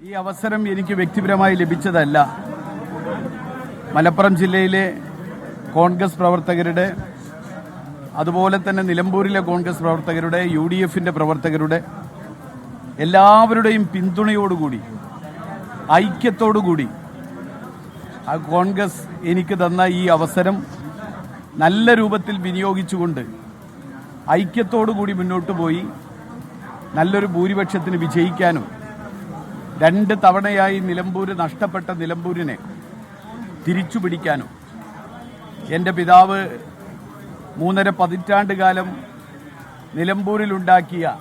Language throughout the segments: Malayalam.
ഈ അവസരം എനിക്ക് വ്യക്തിപരമായി ലഭിച്ചതല്ല. മലപ്പുറം ജില്ലയിലെ കോൺഗ്രസ് പ്രവർത്തകരുടെ, അതുപോലെ തന്നെ നിലമ്പൂരിലെ കോൺഗ്രസ് പ്രവർത്തകരുടെ, UDFന്റെ പ്രവർത്തകരുടെ എല്ലാവരുടെയും പിന്തുണയോടുകൂടി, ഐക്യത്തോടുകൂടി ആ കോൺഗ്രസ് എനിക്ക് തന്ന ഈ അവസരം നല്ല രൂപത്തിൽ വിനിയോഗിച്ചുകൊണ്ട് ഐക്യത്തോടുകൂടി മുന്നോട്ട് പോയി നല്ലൊരു ഭൂരിപക്ഷത്തിന് വിജയിക്കാനും 2 തവണയായി നിലമ്പൂര് നഷ്ടപ്പെട്ട നിലമ്പൂരിനെ തിരിച്ചുപിടിക്കാനും എൻ്റെ പിതാവ് 3.5 പതിറ്റാണ്ട് കാലം നിലമ്പൂരിലുണ്ടാക്കിയ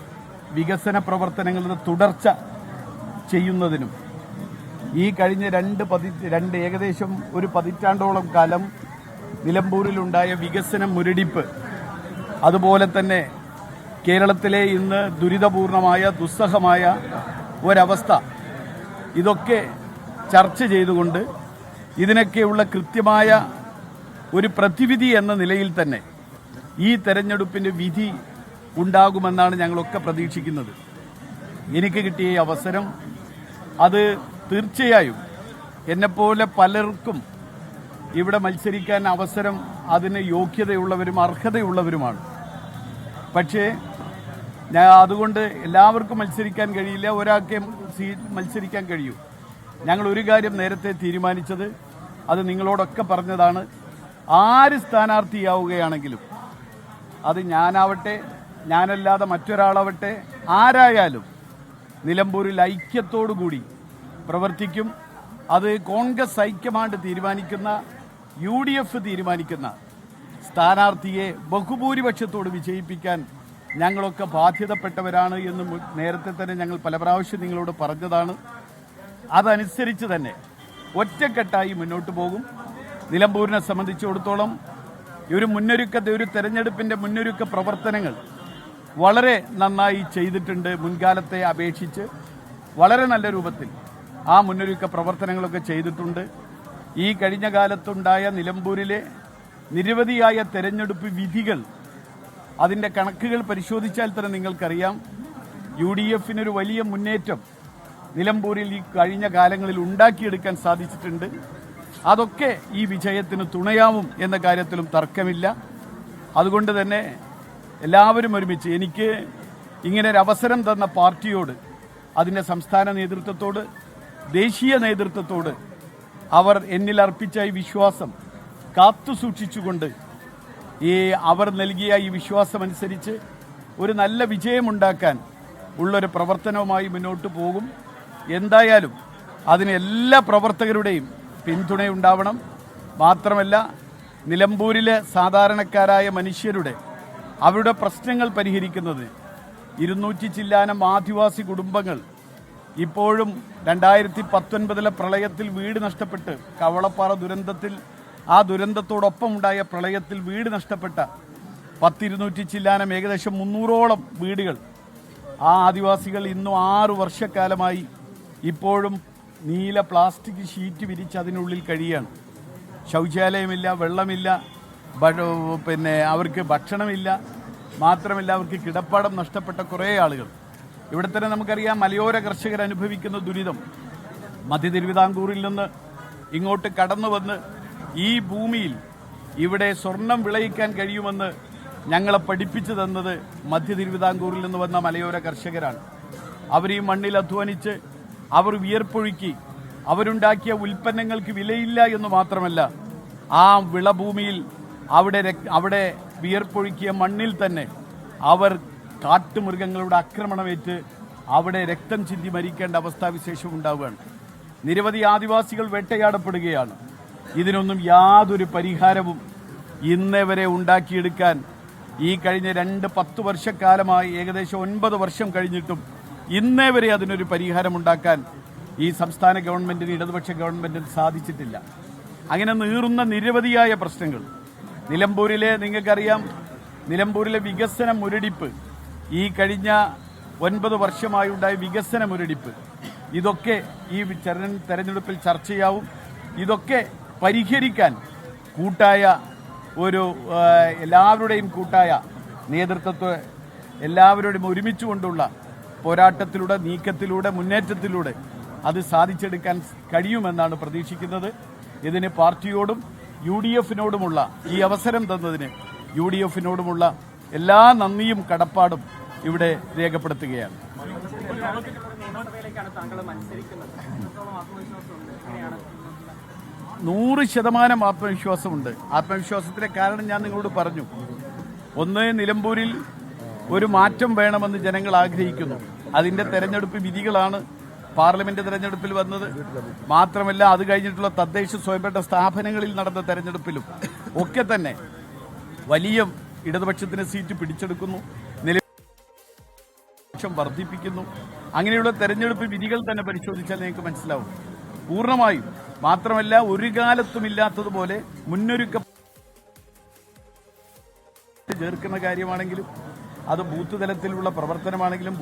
വികസന പ്രവർത്തനങ്ങളുടെ തുടർച്ച ചെയ്യുന്നതിനും ഈ കഴിഞ്ഞ ഏകദേശം ഒരു പതിറ്റാണ്ടോളം കാലം നിലമ്പൂരിലുണ്ടായ വികസന മുരടിപ്പ്, അതുപോലെ തന്നെ കേരളത്തിലെ ഇന്ന് ദുരിതപൂർണമായ ദുസ്സഹമായ ഒരവസ്ഥ, ഇതൊക്കെ ചർച്ച ചെയ്തുകൊണ്ട് ഇതിനൊക്കെയുള്ള കൃത്യമായ ഒരു പ്രതിവിധി എന്ന നിലയിൽ തന്നെ ഈ തെരഞ്ഞെടുപ്പിൻ്റെ വിധി ഉണ്ടാകുമെന്നാണ് ഞങ്ങളൊക്കെ പ്രതീക്ഷിക്കുന്നത്. എനിക്ക് കിട്ടിയ ഈ അവസരം അത് തീർച്ചയായും എന്നെപ്പോലെ പലർക്കും ഇവിടെ മത്സരിക്കാൻ അവസരം അതിന് യോഗ്യതയുള്ളവരും അർഹതയുള്ളവരുമാണ്. പക്ഷേ അതുകൊണ്ട് എല്ലാവർക്കും മത്സരിക്കാൻ കഴിയില്ല, ഒരാൾക്കേ മത്സരിക്കാൻ കഴിയൂ. ഞങ്ങൾ ഒരു കാര്യം നേരത്തെ തീരുമാനിച്ചത്, അത് നിങ്ങളോടൊക്കെ പറഞ്ഞതാണ്, ആര് സ്ഥാനാർത്ഥിയാവുകയാണെങ്കിലും അത് ഞാനാവട്ടെ, ഞാനല്ലാതെ മറ്റൊരാളാവട്ടെ, ആരായാലും നിലമ്പൂരിൽ ഐക്യത്തോടുകൂടി പ്രവർത്തിക്കും. അത് കോൺഗ്രസ് ഹൈക്കമാൻഡ് തീരുമാനിക്കുന്ന, UDF തീരുമാനിക്കുന്ന സ്ഥാനാർത്ഥിയെ ബഹുഭൂരിപക്ഷത്തോട് വിജയിപ്പിക്കാൻ ഞങ്ങളൊക്കെ ബാധ്യതപ്പെട്ടവരാണ് എന്ന് നേരത്തെ തന്നെ ഞങ്ങൾ പല പ്രാവശ്യം നിങ്ങളോട് പറഞ്ഞതാണ്. അതനുസരിച്ച് തന്നെ ഒറ്റക്കെട്ടായി മുന്നോട്ട് പോകും. നിലമ്പൂരിനെ സംബന്ധിച്ചിടത്തോളം ഒരു തെരഞ്ഞെടുപ്പിൻ്റെ മുന്നൊരുക്ക പ്രവർത്തനങ്ങൾ വളരെ നന്നായി ചെയ്തിട്ടുണ്ട്. മുൻകാലത്തെ അപേക്ഷിച്ച് വളരെ നല്ല രൂപത്തിൽ ആ മുന്നൊരുക്ക പ്രവർത്തനങ്ങളൊക്കെ ചെയ്തിട്ടുണ്ട്. ഈ കഴിഞ്ഞ കാലത്തുണ്ടായ നിലമ്പൂരിലെ നിരവധിയായ തെരഞ്ഞെടുപ്പ് വിധികൾ, അതിൻ്റെ കണക്കുകൾ പരിശോധിച്ചാൽ തന്നെ നിങ്ങൾക്കറിയാം, UDFനൊരു വലിയ മുന്നേറ്റം നിലമ്പൂരിൽ ഈ കഴിഞ്ഞ കാലങ്ങളിൽ ഉണ്ടാക്കിയെടുക്കാൻ സാധിച്ചിട്ടുണ്ട്. അതൊക്കെ ഈ വിജയത്തിന് തുണയാവും എന്ന കാര്യത്തിലും തർക്കമില്ല. അതുകൊണ്ട് തന്നെ എല്ലാവരും ഒരുമിച്ച് എനിക്ക് ഇങ്ങനെ ഒരു അവസരം തന്ന പാർട്ടിയോട്, അതിൻ്റെ സംസ്ഥാന നേതൃത്വത്തോട്, ദേശീയ നേതൃത്വത്തോട് അവർ എന്നിൽ അർപ്പിച്ച ഈ വിശ്വാസം കാത്തുസൂക്ഷിച്ചുകൊണ്ട് അവർ നൽകിയ ഈ വിശ്വാസമനുസരിച്ച് ഒരു നല്ല വിജയമുണ്ടാക്കാൻ ഉള്ളൊരു പ്രവർത്തനവുമായി മുന്നോട്ട് പോകും. എന്തായാലും അതിന് എല്ലാ പ്രവർത്തകരുടെയും പിന്തുണയുണ്ടാവണം. മാത്രമല്ല, നിലമ്പൂരിലെ സാധാരണക്കാരായ മനുഷ്യരുടെ അവരുടെ പ്രശ്നങ്ങൾ പരിഹരിക്കുന്നത് 200 ചില്ലാനം ആദിവാസി കുടുംബങ്ങൾ ഇപ്പോഴും 2019 പ്രളയത്തിൽ വീട് നഷ്ടപ്പെട്ട്, കവളപ്പാറ ദുരന്തത്തിൽ, ആ ദുരന്തത്തോടൊപ്പം ഉണ്ടായ പ്രളയത്തിൽ വീട് നഷ്ടപ്പെട്ട 200 ചില്ലാനം ഏകദേശം 300ഓളം വീടുകൾ, ആ ആദിവാസികൾ ഇന്നും 6 വർഷക്കാലമായി ഇപ്പോഴും നീല പ്ലാസ്റ്റിക് ഷീറ്റ് വിരിച്ച് അതിനുള്ളിൽ കഴിയാണ്. ശൗചാലയമില്ല, വെള്ളമില്ല, അവർക്ക് ഭക്ഷണമില്ല. മാത്രമല്ല, അവർക്ക് കിടപ്പാടം നഷ്ടപ്പെട്ട കുറേ ആളുകൾ. ഇവിടെ തന്നെ നമുക്കറിയാം, മലയോര കർഷകർ അനുഭവിക്കുന്ന ദുരിതം. മധ്യ തിരുവിതാംകൂറിൽ നിന്ന് ഇങ്ങോട്ട് കടന്നു വന്ന് ഈ ഭൂമിയിൽ ഇവിടെ സ്വർണം വിളയിക്കാൻ കഴിയുമെന്ന് ഞങ്ങളെ പഠിപ്പിച്ചു തന്നത് മധ്യ തിരുവിതാംകൂറിൽ നിന്ന് വന്ന മലയോര കർഷകരാണ്. അവർ ഈ മണ്ണിൽ അധ്വാനിച്ച്, അവർ വിയർപ്പൊഴുക്കി, അവരുണ്ടാക്കിയ ഉൽപ്പന്നങ്ങൾക്ക് വിലയില്ല എന്ന് മാത്രമല്ല, ആ വിളഭൂമിയിൽ അവിടെ വിയർപ്പൊഴുക്കിയ മണ്ണിൽ തന്നെ അവർ കാട്ടുമൃഗങ്ങളുടെ ആക്രമണമേറ്റ് അവിടെ രക്തം ചിന്തി മരിക്കേണ്ട അവസ്ഥാവിശേഷം ഉണ്ടാവുകയാണ്. നിരവധി ആദിവാസികൾ വേട്ടയാടപ്പെടുകയാണ്. ഇതിനൊന്നും യാതൊരു പരിഹാരവും ഇന്നേ വരെ ഉണ്ടാക്കിയെടുക്കാൻ ഈ കഴിഞ്ഞ 10 വർഷക്കാലമായി, ഏകദേശം 9 വർഷം കഴിഞ്ഞിട്ടും ഇന്നേ വരെ അതിനൊരു പരിഹാരമുണ്ടാക്കാൻ ഈ സംസ്ഥാന ഗവൺമെൻറ്റിന്, ഇടതുപക്ഷ ഗവൺമെൻറ്റിന് സാധിച്ചിട്ടില്ല. അങ്ങനെ നീറുന്ന നിരവധിയായ പ്രശ്നങ്ങൾ നിങ്ങൾക്കറിയാം, നിലമ്പൂരിലെ വികസന മുരടിപ്പ്, ഈ കഴിഞ്ഞ 9 വർഷമായി ഉണ്ടായ വികസന മുരടിപ്പ്, ഇതൊക്കെ ഈ തെരഞ്ഞെടുപ്പിൽ ചർച്ചയാവും. ഇതൊക്കെ പരിഹരിക്കാൻ എല്ലാവരുടെയും കൂട്ടായ നേതൃത്വത്തെ എല്ലാവരുടെയും ഒരുമിച്ചുകൊണ്ടുള്ള പോരാട്ടത്തിലൂടെ, നീക്കത്തിലൂടെ, മുന്നേറ്റത്തിലൂടെ അത് സാധിച്ചെടുക്കാൻ കഴിയുമെന്നാണ് പ്രതീക്ഷിക്കുന്നത്. ഇതിന് പാർട്ടിയോടും UDF-നോടുമുള്ള ഈ അവസരം തന്നതിന് UDF-നോടുമുള്ള എല്ലാ നന്ദിയും കടപ്പാടും ഇവിടെ രേഖപ്പെടുത്തുകയാണ്. 100% ആത്മവിശ്വാസമുണ്ട്. ആത്മവിശ്വാസത്തിന്റെ കാരണം ഞാൻ നിങ്ങളോട് പറഞ്ഞു. ഒന്ന്, നിലമ്പൂരിൽ ഒരു മാറ്റം വേണമെന്ന് ജനങ്ങൾ ആഗ്രഹിക്കുന്നു. അതിന്റെ തെരഞ്ഞെടുപ്പ് വിധികളാണ് പാർലമെന്റ് തെരഞ്ഞെടുപ്പിൽ വന്നത്. മാത്രമല്ല, അത് കഴിഞ്ഞിട്ടുള്ള തദ്ദേശ സ്വയംഭരണ സ്ഥാപനങ്ങളിൽ നടന്ന തെരഞ്ഞെടുപ്പിലും ഒക്കെ തന്നെ വലിയ ഇടതുപക്ഷത്തിന് സീറ്റ് പിടിച്ചെടുക്കുന്നു, നിലവിൽ വർദ്ധിപ്പിക്കുന്നു. അങ്ങനെയുള്ള തെരഞ്ഞെടുപ്പ് വിധികൾ തന്നെ പരിശോധിച്ചാൽ നിങ്ങൾക്ക് മനസ്സിലാവും. പൂർണ്ണമായും മാത്രമല്ല, ഒരു കാലത്തുമില്ലാത്തതുപോലെ മുന്നൊരുക്കം ചേർക്കുന്ന കാര്യമാണെങ്കിലും അത് ബൂത്ത് തലത്തിലുള്ള പ്രവർത്തനമാണെങ്കിലും